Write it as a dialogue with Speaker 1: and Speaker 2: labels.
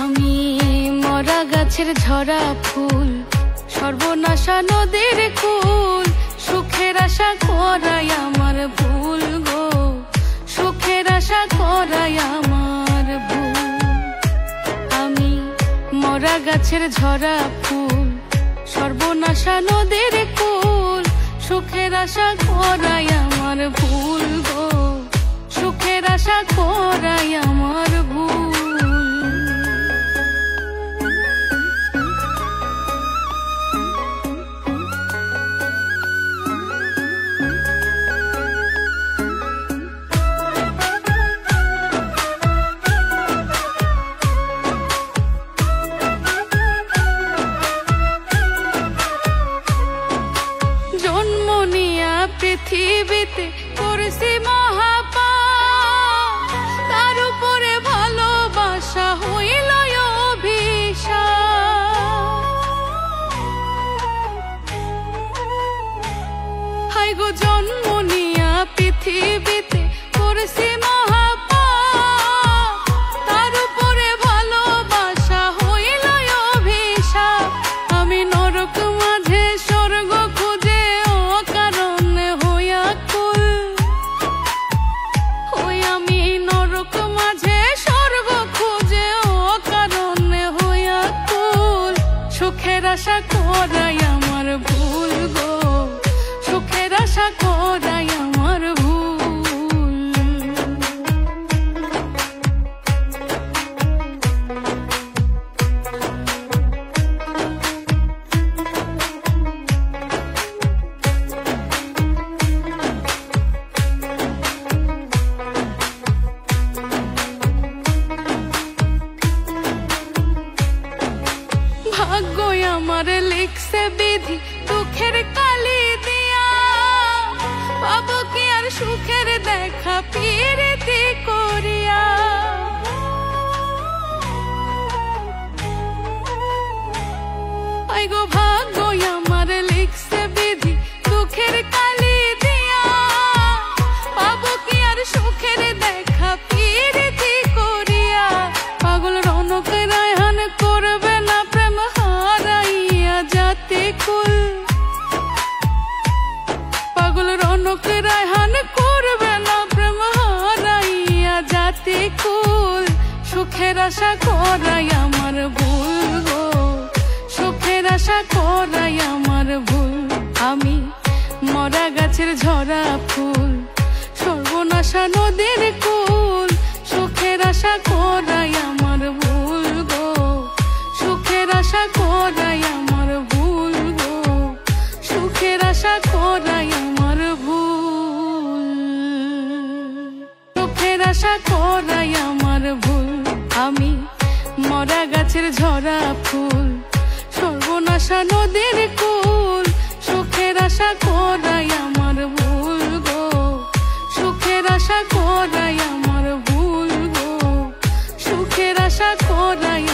Speaker 1: আমি মরা গাছের ঝরা ফুল, সর্বনাশা নদীর কুল, সুখের আশা করাই আমার ভুল গো, সুখের আশা করাই আমার ভুল। আমি মরা গাছের ঝরা ফুল, সর্বনাশা নদীর কুল, সুখের আশা করাই আমার ভুল গো, সুখের আশা করাই আমার ভুল। জন্ম নিয়া পৃথিবীতে করেছি মহাপাপ, তার উপরে ভালোবাসা হইল অভিশাপ। হায় গো জন্ম নিয়া পৃথিবীতে করেছি মহাপাপ, তার উপরে ভালোবাসা হইল অভিশাপ। আমি নরক মাঝে স্বর্গ খুঁজে অকারণে হইয়া কুল, ওই আমি নরক মাঝে স্বর্গ খুঁজে অকারণে হইয়া কুল। সুখের আশা করাই আমার ভুল গো, সুখের আশা করাই আমার ভুল। ভাগ্যই আমার লিখছে বিধি দুঃখের কালি দিয়া, পাবো কি আর সুখের দেখা পিরিতি করিয়া। আই গো ভাগ্যই আমার লিখছে বিধি দুঃখের কালি দিয়া, পাবো কি আর সুখের দেখা পিরিতি করিয়া। পাগল রৌনক রায়হান করবে না প্রেম হারাইয়া জাতি কুল, পাগল রৌনক রায়হান করবে না প্রেম হারাইয়া জাতি কুল। সুখের আশা করাই আমার ভুল গো, সুখের আশা করাই আমার ভুল। আমি মরা গাছের ঝরা ফুল, সর্বনাশা নদীর কুল, সুখের আশা করাই আমার ভুল গো, সুখের আশা করাই আমার ভুল গো, সুখের আশা করাই আমার ভুল, সুখের আশা করাই আমার ভুল। আমি মরা গাছের ঝরা ফুল, সর্বনাশা নদীর কুল, সুখের আশা করাই আমার ভুল গো, সুখের আশা করাই আমার ভুল গো, সুখের আশা করাই